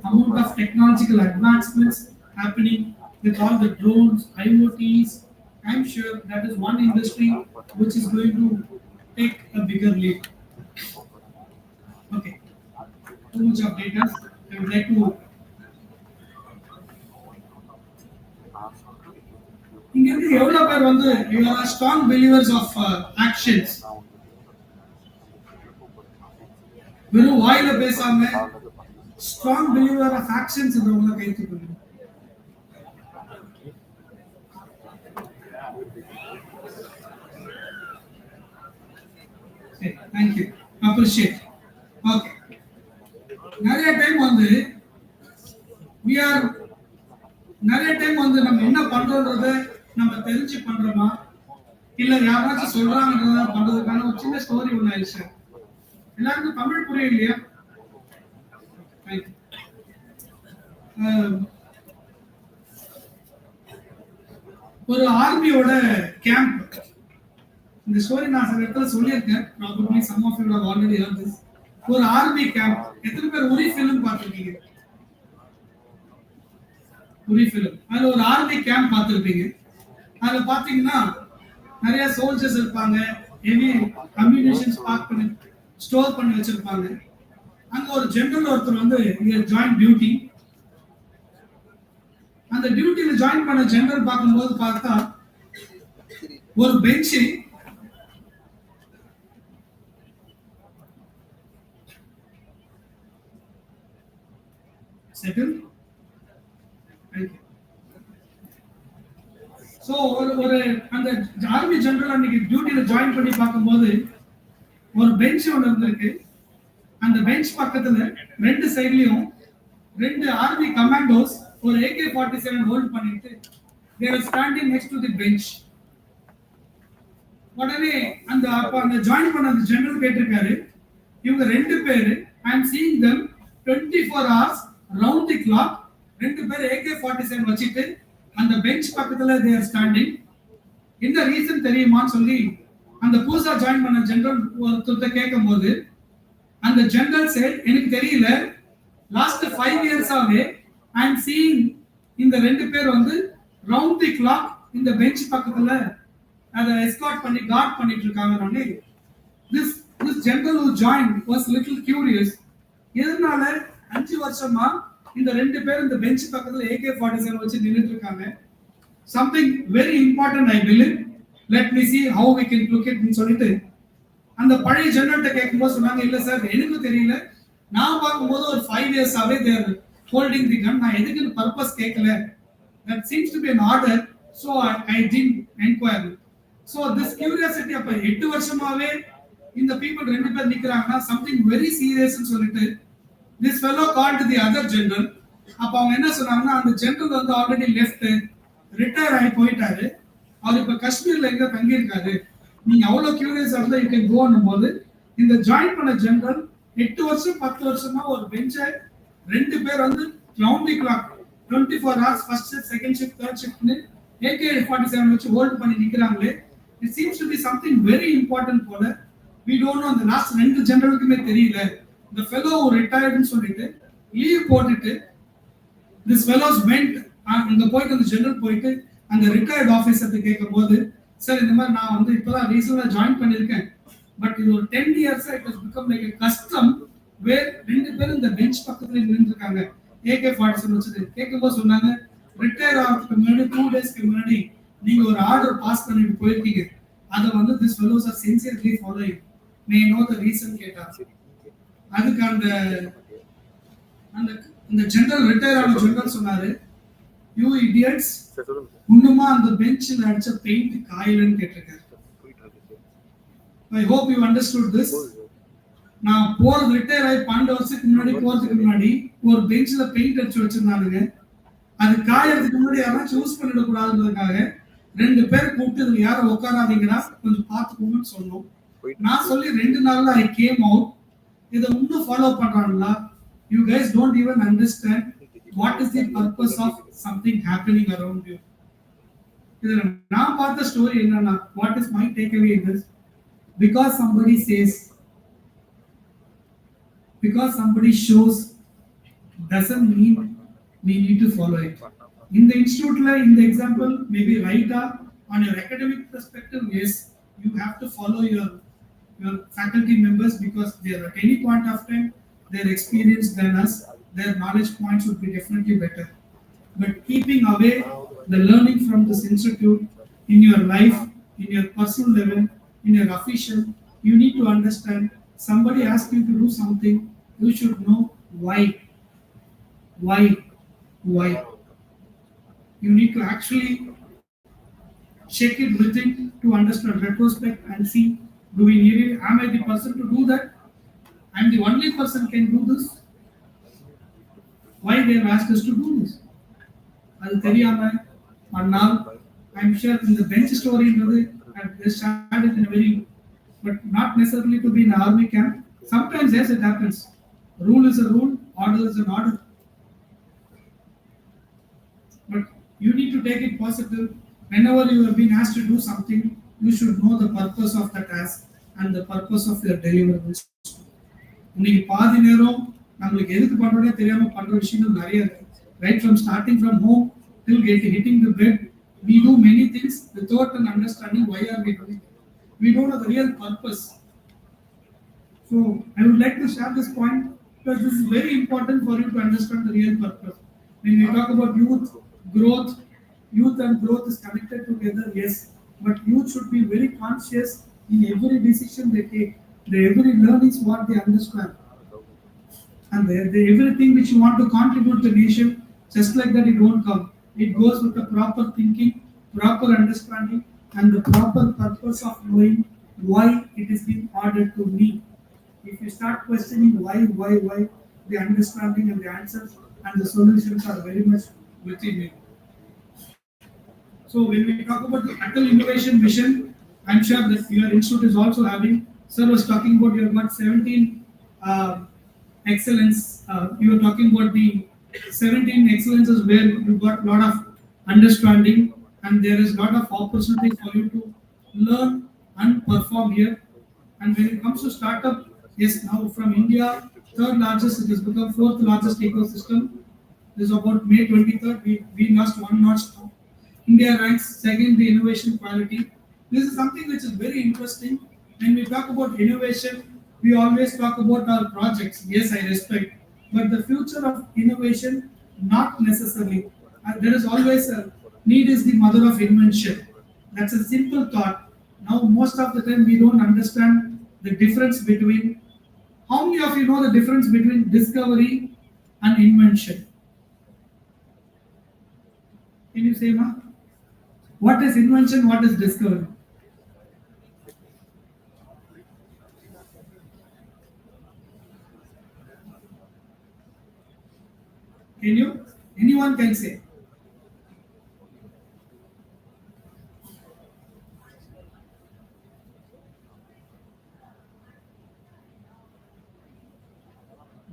amount of technological advancements happening with all the drones, IoTs, I'm sure that is one industry which is going to take a bigger leap. Okay, too much of data. I would like to இங்கிருந்து எவ்வளவு பேர் வந்து you are strong believers of actions. வெறும் வாயில பேசாம strong believer of actionsன்றவங்க கை தூக்குங்க. Okay, thank you. Appreciate. Okay. நிறைய time வந்து நம்ம என்ன பண்றோம்ன்றத நம்ம தெரிஞ்சு பண்றோமா இல்ல யாராச்சும் சொல்றாங்கன்றத பண்றதுக்கான ஒரு சின்ன ஸ்டோரி ஒண்ணு ஆயிடுச்சு. எல்லாருக்கும் தமிழ் புரியும் இல்லையா? ஒரு ஆர்மியோட கேம்ப், இந்த ஸ்டோரி நான் சில இடத்துல சொல்லியிருக்கேன். Probably some of you have already heard this. ஒரு ஆர்மி கேம்ப். எத்தனை பேர் உரி ஃபிலிம் பார்த்திருக்கீங்க? உரி ஃபிலிம். அதுல ஒரு ஆர்மி கேம்ப் பார்த்திருப்பீங்க. அதுல பாத்தீங்கன்னா நிறைய சோல்ஜர்ஸ் இருப்பாங்க, ஹெவி அம்யூனிஷன்ஸ் ஸ்டோர் பண்ணி வச்சிருப்பாங்க. அங்க ஒரு ஜெனரல் ஒருத்தர் வந்து ஜாயின் டியூட்டி. அந்த டியூட்டில ஜாயின் பண்ண ஜெனரல் பார்க்கும்போது பார்த்தா ஒரு பெஞ்சு Settled? Thank you. ஸோ ஒரு அந்த ஆர்மி ஜெனரல் அன்னைக்கு டியூட்டியில ஜாயின் பண்ணி பார்க்கும்போது ஒரு பெஞ்ச் ஒன்று இருந்திருக்கு. அந்த பெஞ்ச் பக்கத்துல ரெண்டு சைட்லயும் ரெண்டு ஆர்மி கமாண்டோஸ் ஒரு AK-47 ஹோல்ட் பண்ணிட்டு they were standing next to the bench. உடனே அந்த ஜாயின் பண்ண அந்த ஜெனரல் கேட்டிருக்காரு, இவங்க ரெண்டு பேரு I am seeing them 24 hours round the clock, ரெண்டு பேர் AK-47 வச்சிட்டு அந்த பெஞ்ச் பக்கத்துல they are standing. என்ன ரீசன் தெரியுமான்னு சொல்லி அந்த புதுசா ஜாயின் பண்ண ஜெனரல் ஒருத்தர் கேட்கும்போது அந்த ஜெனரல் said, எனக்கு தெரியல, லாஸ்ட் 5 இயர்ஸாவே I am seeing இந்த ரெண்டு பேர் வந்து round the clock இந்த பெஞ்ச் பக்கத்துல அதை எஸ்கார்ட் பண்ணி கார்ட் பண்ணிட்டு இருக்காங்க. this general who joined was little curious. எதனால 5 வருஷமா இந்த ரெண்டு பேர் இந்த பெஞ்ச் பக்கத்துல AK-47 வச்சு நின்னுட்டு இருக்காங்க? something very important I believe, let me see how we can look it ன்னு சொல்லிட்டு அந்த பழைய ஜெனரல்ட்ட கேட்கும்போது சொன்னாங்க, இல்ல சார் எனக்கு தெரியல, நான் பார்க்கும்போது ஒரு 5 இயர்ஸாவே they are holding the gun, நான் எதுக்குன்னு பர்பஸ் கேட்கல, that seems to be an order, so I didn't inquire. so this curiosity அப்ப 8 வருஷமாவே இந்த people ரெண்டு பேர் நிக்கறாங்கன்னா something very serious ன்னு சொல்லிட்டு this fellow called the other general. அப்ப அவங்க என்ன சொன்னாங்கன்னா, அந்த ஜெனரல் வந்து ஆல்ரெடி லெஃப்ட் ரிட்டையர் ஆகி போயிட்டாரு, அவர் இப்ப காஷ்மீர்ல எங்க தங்கி இருக்காரு, நீங்க அவ்வளவு கியூரியஸா இருந்தா யூ கேன் கோ போது இந்த ஜாயின் பண்ண ஜெனரல் 8 வருஷம் 10 வருஷமா ஒரு பெஞ்சை ரெண்டு பேர் வந்து round the clock 24 hours first shift second shift third ஷிஃப்ட்னு AK-47 வச்சு ஹோல்ட் பண்ணி நிக்கறாங்களே. it seems to be something very important போல. we don't know, அந்த லாஸ்ட் ரெண்டு ஜெனரலுக்குமே தெரியல. the fellow who retired ன்னு சொல்லிட்டு லீவ் போட்டுட்டு this fellows went அங்க போயிட்டு அந்த ஜெனரல் போயிட்டு அந்த ரிட்டையர்ட் ஆபீசர்ட்ட கேட்கும்போது, சார் இந்த மாதிரி நான் வந்து இப்பதான் ரீசன்ட்டா ஜாயின் பண்ணிருக்கேன், பட் இது ஒரு 10 இயர்ஸா it has become like a custom where ரெண்டு பேரும் இந்த பெஞ்ச் பக்கத்துல நின்னு இருக்காங்க AK-47 வச்சிட்டு. கேட்கும்போது சொன்னாங்க, ரிட்டையர் ஆகிறதுக்கு முன்னாடி 2 டேஸ்க்கு முன்னாடி நீங்க ஒரு ஆர்டர் பாஸ் பண்ணிட்டு போயிருக்கீங்க, அத வந்து this fellows are sincerely following, may know the reason கேட்டாங்க. அதுக்கு அந்த ஜெனரல் ரிட்டையர் ஆன ஜெனரல் சொன்னாரு, you idiots, இன்னுமா அந்த பெஞ்ச்ல அடிச்ச பெயிண்ட் காயலன்னு கேட்டிருக்காரு. I hope you understood this. நான் போறது ரிட்டையர் ஆகி 12 வருஷத்துக்கு முன்னாடி போறதுக்கு முன்னாடி ஒரு பெஞ்ச்ல பெயிண்ட் அடிச்சு வச்சிருந்தானுங்க, அது காயறதுக்கு முன்னாடி யாராச்சும் யூஸ் பண்ணிட கூடாதுன்றதுக்காக ரெண்டு பேர் கூப்பிட்டு இதுல யாரும் உட்காராதீங்கன்னா கொஞ்சம் பார்த்துக்கோங்கன்னு சொன்னோம். நான் சொல்லி 2 நாள்ல I came out. இதை இன்னும் ஃபாலோ பண்றாங்களா? you guys don't even understand what is the purpose of something happening around you. இதுல நான் பார்த்த ஸ்டோரி என்னன்னா, what is my takeaway in this? because somebody says, because somebody shows doesn't mean we need to follow it. in the institute la in the example maybe right on your academic perspective, yes, you have to follow your faculty members because they are at any point of time they're experienced than us, their knowledge points would be definitely better. But keeping away the learning from this institute in your life, in your personal level, in your official, you need to understand, somebody asks you to do something, you should know why. You need to actually check it within to understand retrospect and see, do we need it? Am I the person to do that? I'm the only person can do this. Why they have asked us to do this? அது தெரியாம பண்ணால், I'm sure in the bench story I've just started in a very, but not necessarily to be in an army camp. Sometimes yes, it happens. Rule is a rule, order is an order. But you need to take it positive. Whenever you have been asked to do something, you should know the purpose of the task and the purpose of your deliverables. இன்னைக்கு பாதி நேரம் நம்மளுக்கு எதுக்கு பண்றோனே தெரியாம பண்ற விஷயங்கள் நிறைய இருக்கு. Right from starting from home till hitting the bed, we do many things without an understanding why are we doing it. We don't know the real purpose. So I would like to share this point because this is very important for you to understand the real purpose. When we talk about youth and growth is connected together, yes, but youth should be very conscious in every decision they take, every learning is what they understand. and everything which you want to contribute to the nation, just like that, it won't come. It goes with the proper thinking, proper understanding, and the proper purpose of knowing why it is being ordered to me. If you start questioning why, the understanding and the answers and the solutions are very much within you. So when we talk about the Atal Innovation Mission, I'm sure that your institute is also having. Sir was talking about you have got 17 excellence. You were talking about the 17 excellences where you got a lot of understanding and there is a lot of opportunity for you to learn and perform here. And when it comes to startup, yes, now from India, third largest, it has become fourth largest ecosystem. This is about May 23rd. We lost one notch now. India ranks second the innovation quality. This is something which is very interesting. When we talk about innovation, we always talk about our projects. Yes, I respect. But the future of innovation, not necessarily. There is always a need is the mother of invention. That's a simple thought. Now, most of the time, we don't understand the difference between. How many of you know the difference between discovery and invention? Can you say, ma? What is invention? What is discovery? Can you? Anyone can say.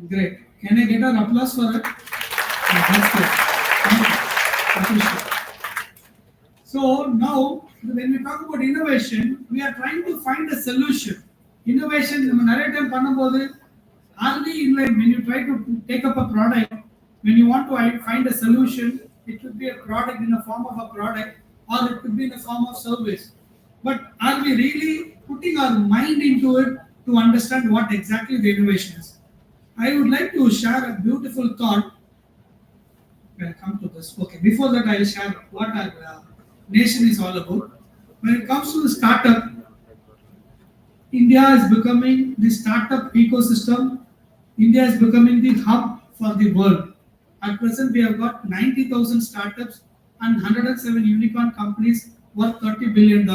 Great. Can I get an applause for it? Yeah, that's good. Appreciate. So now, when we talk about innovation, we are trying to find a solution. Innovation, narrative பண்ணும்போது, are we in line when you try to take up a product, when you want to find a solution, it could be a product in the form of a product or it could be in the form of service. But are we really putting our mind into it to understand what exactly the innovation is? I would like to share a beautiful thought. When I come to this, okay, before that, I will share what our nation is all about. When it comes to the startup, India is becoming the startup ecosystem. India is becoming the hub for the world. At present, we have got 90,000 startups and 107 unicorn companies worth $30 billion.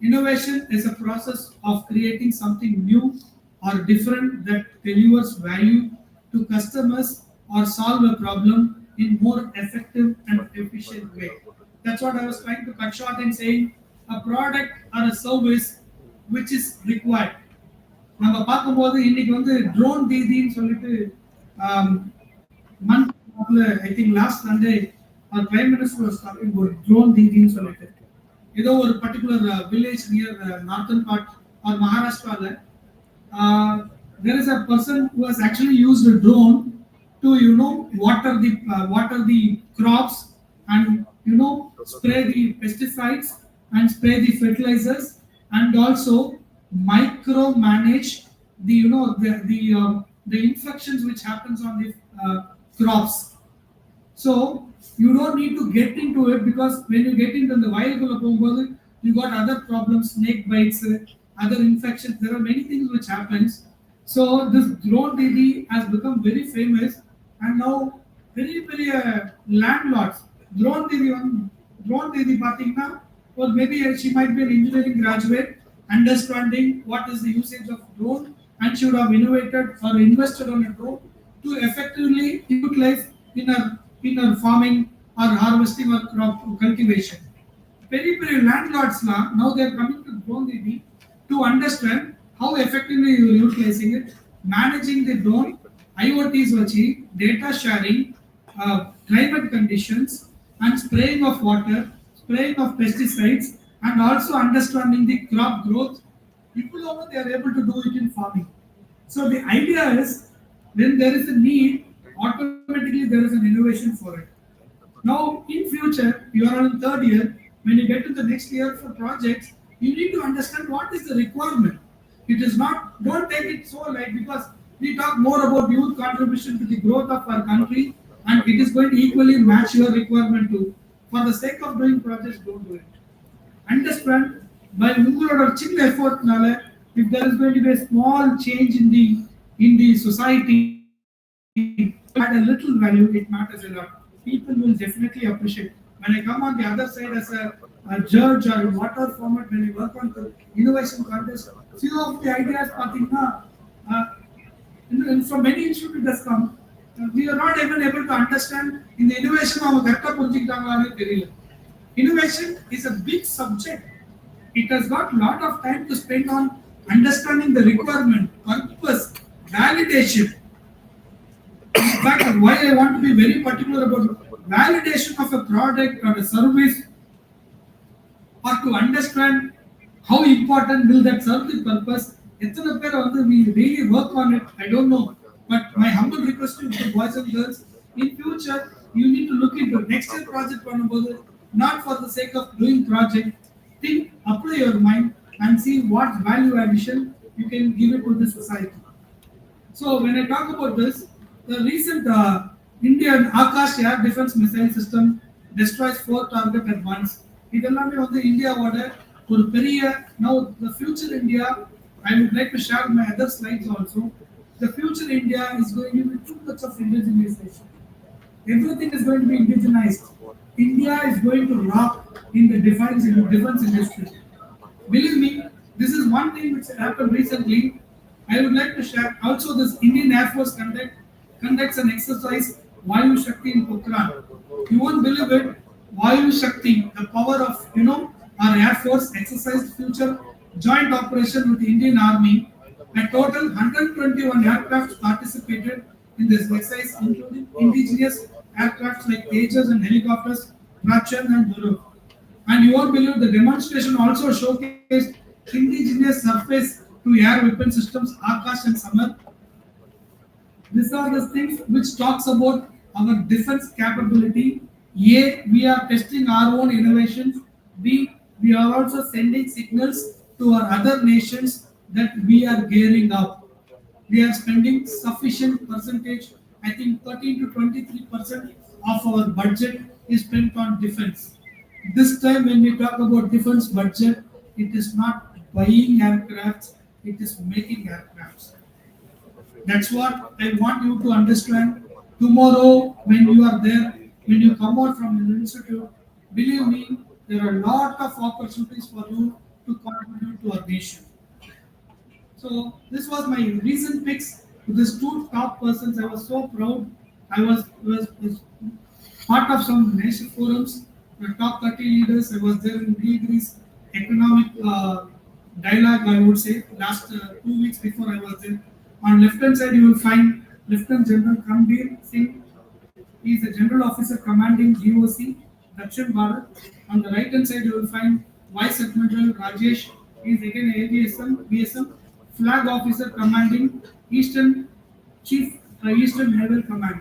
Innovation is a process of creating something new or different that delivers value to customers or solve a problem in more effective and efficient way. That's what I was trying to cut short in saying a product or a service which is required. நம்ம பார்க்கும்போது இன்னைக்கு வந்து drone தீதின்னு சொல்லிட்டு month I think last Sunday our prime minister was talking about drone தீதின்னு சொல்லிட்டு ஏதோ ஒரு particular village near northern part or Maharashtra there is a person who has actually used a drone to water the crops and spray the pesticides and spray the fertilizers and also micro manage the the infections which happens on the crops. So you don't need to get into it because when you get into the wild you got other problems, snake bites, other infections. There are many things which happens. So this drone didi has become very famous and now very landlords. Drone didi pathina, or maybe she might be an engineering graduate understanding what is the usage of drone and should have innovated or invested on a drone to effectively utilize in her farming or harvesting or crop cultivation. Very landlords now they are coming to drone didi to understand how effectively you are utilizing it, managing the drone, IoTs vachi, data sharing, climate conditions, and spraying of water, spraying of pesticides, and also understanding the crop growth. People over they are able to do it in farming. So the idea is when there is a need, automatically there is an innovation for it. Now in future, you are on third year. When you get to the next year for projects, you need to understand what is the requirement. It is not, don't take it so light because we talk more about youth contribution to the growth of our country and it is going to equally match your requirement too. For the sake of doing projects, don't do it. Understand by உங்களோட சின்ன எஃபோர்ட்னால if there is going to be a small change in the society add a little value, it matters a lot. People will definitely appreciate. When I come on the other side as a judge or in whatever format, when I work on the innovation contest, few of the ideas, and from many institutes it has come. We are not even able to understand in the innovation of Innovation is a big subject. It has got a lot of time to spend on understanding the requirement, purpose, validation. In fact, why I want to be very particular about validation of a product or a service, or to understand how important will that serve the purpose. எத்தனை பேர் வந்து we really work on it, I don't know. But my humble request to the boys and girls, in future, you need to look into next year project பண்ணும்போது, not for the sake of doing project, think, apply your mind and see what value addition you can give it to the society. So when I talk about this, the recent Indian Akash air defense missile system destroys 4 targets at once. இதெல்லாமே வந்து இந்தியாவோட ஒரு பெரிய, now the future India, I would like to share my other slides also. The future India is going to be too much of indigenization. Everything is going to be indigenized. India is going to rock in the defense industry. Believe me, this is one thing which happened recently. I would like to share. Also, this Indian Air Force conducts an exercise, Vayu Shakti in Pokhran. You won't believe it. Vayu Shakti, the power of our Air Force, exercised future joint operation with the Indian Army. A total 121 aircraft participated in this exercise, including indigenous aircraft like Tejas and helicopters, Rachan and Guru. And you won't believe the demonstration also showcased indigenous surface to air weapon systems, Akash and Samar. These are the things which talks about our defense capability. A, we are testing our own innovations. B, we are also sending signals to our other nations that we are gearing up. We are spending sufficient percentage, I think 13 to 23% of our budget is spent on defense. This time when we talk about defense budget, it is not buying aircrafts, it is making aircrafts. That's what I want you to understand. Tomorrow when you are there, when you come out from the institute, believe me, there are a lot of opportunities for you to contribute to our nation. So this was my recent picks to these 2 top persons. I was so proud. I was part of some nation forums, the top 30 leaders. I was there in Greece economic dialogue, I would say, last 2 weeks before I was there. On left hand side you will find Lieutenant General Kambir Singh. He is a general officer commanding GOC, Dakshin Bharat. On the right hand side you will find Vice Admiral Rajesh. He is again BSM, flag officer commanding Eastern Naval Command.